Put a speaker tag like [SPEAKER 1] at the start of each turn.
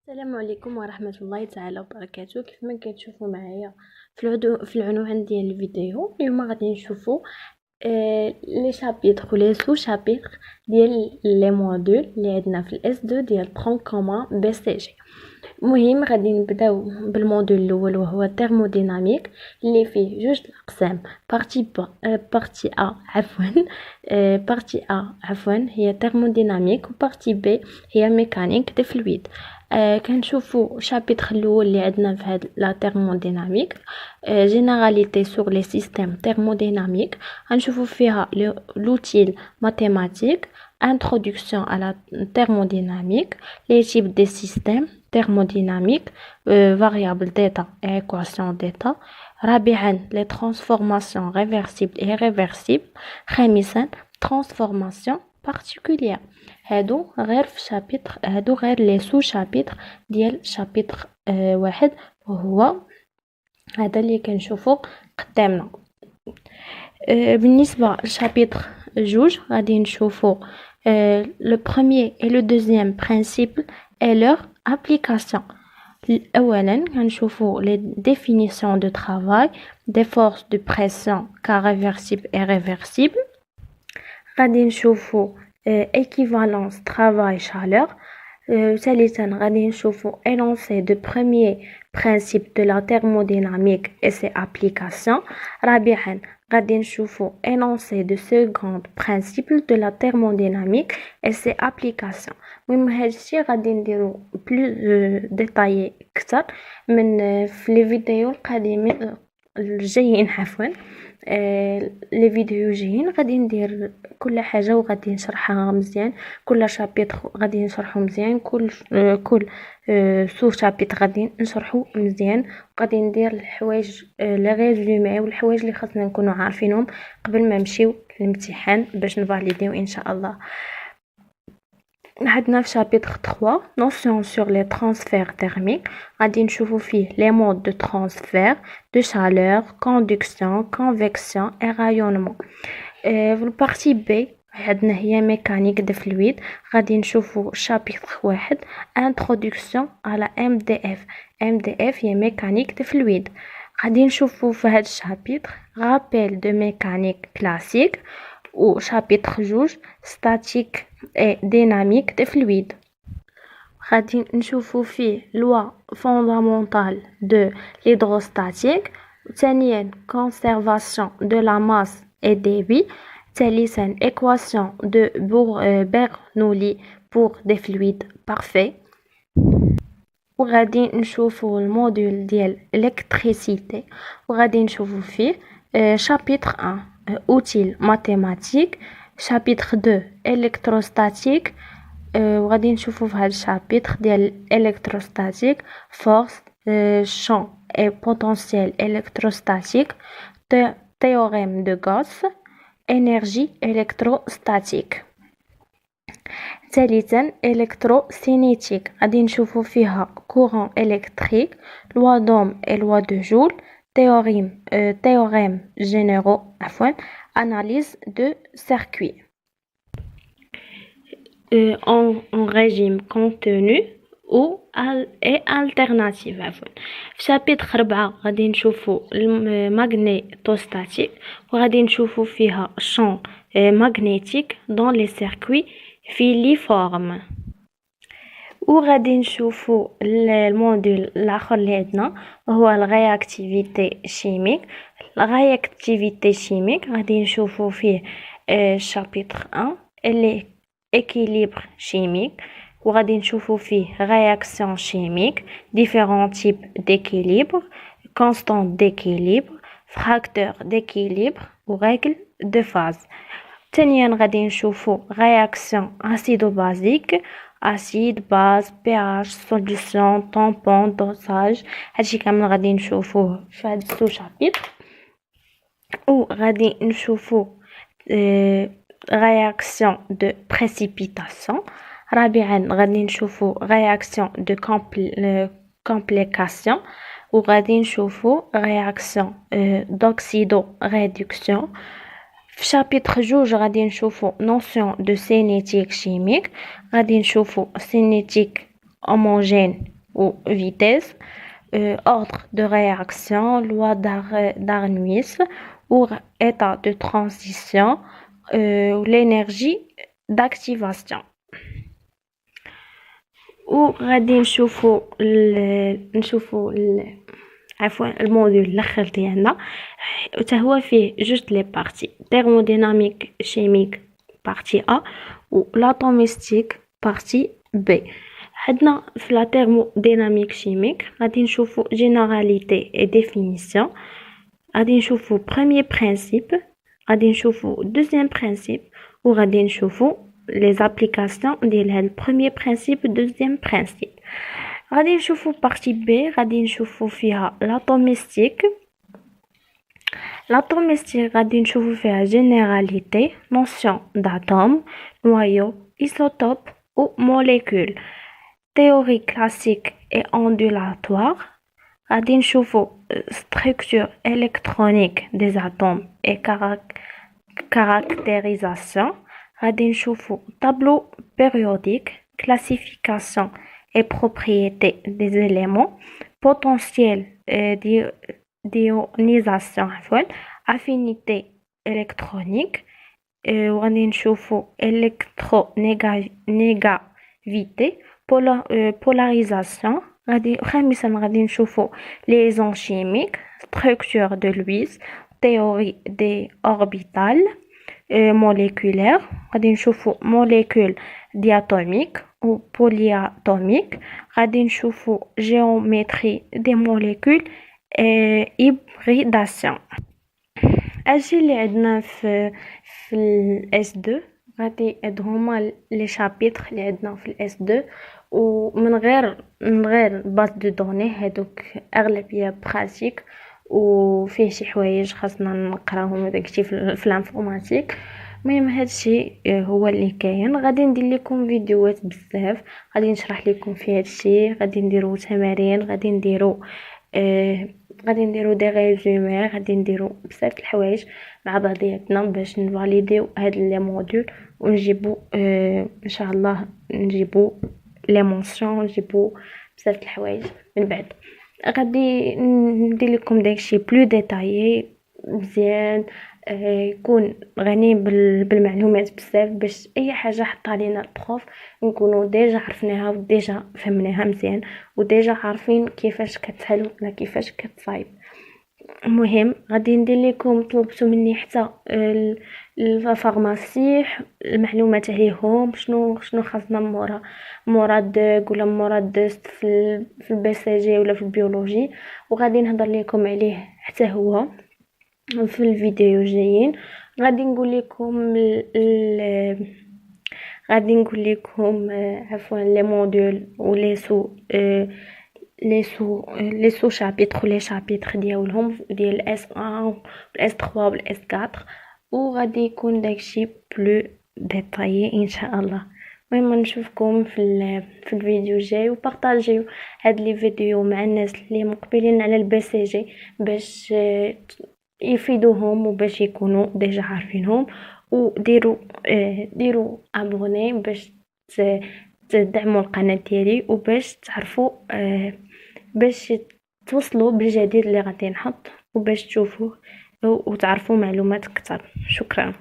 [SPEAKER 1] السلام عليكم ورحمة الله تعالى وبركاته. كيف ما كتشوفوا معايا في العنوان ديال الفيديو، اليوم غادي نشوفوا لي شابيتر ولي سو شابيتر ديال لي موديل اللي عندنا في الاس 2 ديال برون كومون بي سي جي. المهم غادي نبداو بالموديل الاول وهو الثيرموديناميك اللي فيه جوج الاقسام. بارتي ا عفوا هي ثيرموديناميك، وبارتي بي هي ميكانيك دي فلويد. كنشوفوا شابيتر الاول اللي عندنا في هاد لا ثيرموديناميك، جينيراليتي سور لي سيستيم ثيرموديناميك. غنشوفوا فيها لوتيل ماتيماتيك، introduction à la thermodynamique, les types des systèmes thermodynamiques, variables d'état et équations d'état. رابعا les transformations réversibles et irréversibles. خامسا transformation particulière. هادو غير في شابيتر، هادو غير لي سو شابيتر ديال شابيتر واحد، وهو هذا اللي كنشوفو قدامنا. بالنسبه لشابيتر جوج غادي نشوفو le premier et le deuxième principe et leur application. اولا غنشوفو les définitions de travail, des forces de pression cas réversible et réversible. غادي نشوفو équivalence travail chaleur. ثالثا غادي نشوفو énoncé de premier principe de la thermodynamique et ses applications. رابعا غادي نشوفو énoncé de second principe de la thermodynamique et ses applications. المهم هادشي غادي نديرو بلوس ديتايي اكثر من في لي فيديو القادمين الجايين. عفوا لي فيديو جايين غادي ندير كل حاجه وغادي نشرحها مزيان، كل شابيتر غادي نشرحو مزيان، كل سو شابيتر غادي نشرحو مزيان، وغادي ندير الحوايج لي ريزومي والحوايج اللي خاصنا نكونوا عارفينهم قبل ما نمشيو للامتحان باش نفاليديو ان شاء الله. عندنا في شابيتر 3 notion sur les transferts thermiques. غادي نشوفوا فيه les modes de transfert de chaleur, conduction, convection et rayonnement. في البارتي بي عندنا هي ميكانيك دي فلويد. غادي نشوفوا شابيتر 1 introduction à la MDF. MDF هي ميكانيك دي فلويد. غادي نشوفوا في هذا الشابيتر rappel de mécanique classique، ou chapitre جوج statique et dynamique des fluides. غادي نشوفوا فيه loi fondamentale de l'hydrostatique. ثانيا conservation de la masse et débit. ثالثا équation de Bernoulli pour des fluides parfaits. وغادي نشوفوا الموديل ديال l'électricité، وغادي نشوفوا فيه chapitre 1 outils mathématiques، chapitre 2 électrostatique. وغادي نشوفوا في هذا الشابيتر ديال électrostatique force, champ et potentiel électrostatique, théorème de Gauss, énergie électrostatique. ثالثا électrocinétique. غادي نشوفوا فيها courant électrique, loi d'Ohm et loi de Joule, théorème généraux, analyse de circuit. En régime continu ou et alternative. في شابيتر 4 غادي نشوفوا المagnétostatique، وغادي نشوفوا فيها champ magnétique dans les circuits filiformes. وغادي نشوفوا الموديل الاخر اللي عندنا هو الرياكتيفيتي شيميك. الرياكتيفيتي شيميك غادي نشوفوا فيه شابيتر 1 اللي équilibre chimique، وغادي نشوفوا فيه réaction chimique، différents types d'équilibre، constant d'équilibre، facteur d'équilibre ou règle de phase. ثانيا غادي نشوفوا réaction acido-basique، acide, base, pH, solution, tampon, dosage. هادشي كامل غادي نشوفوه في هاد السو شابيتر. وغادي نشوفوا réaction de précipitation. رابعا غادي نشوفوا réaction de complication، وغادي نشوفوا réaction d'oxydo-réduction. في شابيتر جوج غادي نشوفوا notion de cinétique chimique. غادي نشوفوا cinétique homogène ou vitesse, ordre de réaction, loi d'Arrhenius ou état de transition, ou l'énergie d'activation. وغادي نشوفوا عفوا الموديل الاخر ديالنا حتى هو فيه جوج لي بارتي thermodynamique chimique بارتي A و l'atomistique بارتي B. عندنا في لا thermodynamique chimique غادي نشوفوا généralité et définition، غادي نشوفوا premier principe، غادي نشوفوا deuxième principe وغادي نشوفوا les applications ديال هاد premier principe deuxième principe. غادي نشوفوا partie B، غادي نشوفوا فيها l'atomistique. L'atomistique غادي نشوفوا فيها généralité، notion d'atome، noyau، isotope ou molécule، théorie classique et ondulatoire. غادي نشوفوا structure électronique des atomes et caractérisation. غادي نشوفوا tableau périodique، classification et propriétés des éléments، potentiel d'ionisation، affinité électronique، وغادي نشوفوا électronégavité، polarisation. خامسا غادي نشوفوا liaison chimique، structure de Lewis، théorie des orbitales moléculaires. غادي نشوفوا molécule diatomique ou polyatomique. غادي نشوفوا géométrie des molécules et hybridation. اجي اللي عندنا في الاس 2 غادي هما لي شابيتر اللي عندنا في الاس 2 ومن غير باز دو دوني، هادوك اغلبيه براتيك وفيه شي حوايج خاصنا نقراهم داكشي في الانفورماتيك. المهم هادشي هو اللي كاين. غادي ندير لكم فيديوهات بزاف، غادي نشرح لكم في هادشي، غادي نديرو تمارين، غادي نديرو دي ريزومي، غادي نديرو بزاف د الحوايج مع بعضياتنا باش نفاليديو هاد لي موديول ونجيبو ان شاء الله نجيبو لي مونسيون، نجيبو بزاف د الحوايج من بعد. غادي ندير لكم داكشي بلو ديتايي مزيان، يكون غني بالمعلومات بزاف باش اي حاجه حطها لينا البروف نكونوا ديجا عرفناها وديجا فهمناها مزيان وديجا عارفين كيفاش كتسهل ولا كيفاش كتصايب. المهم غادي ندير لكم طلبتوا مني حتى الفارماسي المعلومات عليهم، شنو خاصنا مورا دوك ولا مورا دوست في البي سي جي ولا في البيولوجي، وغادي نهضر لكم عليه حتى هو في الفيديو جايين. غادي نقول لكم عفوا لي موديول ولي سو شابيتر لي شابيتر ديالهم ديال اس 1 اس 3 والاس 4، وغادي يكون داكشي بلو ديتايي ان شاء الله. المهم نشوفكم في الفيديو جاي، وبارطاجيو هاد لي فيديو مع الناس اللي مقبلين على البي سي جي باش يفيدوهم وباش يكونوا ديجا عارفينهم، وديروا ابوني باش تدعموا القناه ديالي وباش تعرفوا باش توصلوا بالجديد اللي غادي نحط وباش تشوفوه وتعرفوا معلومات اكثر. شكرا.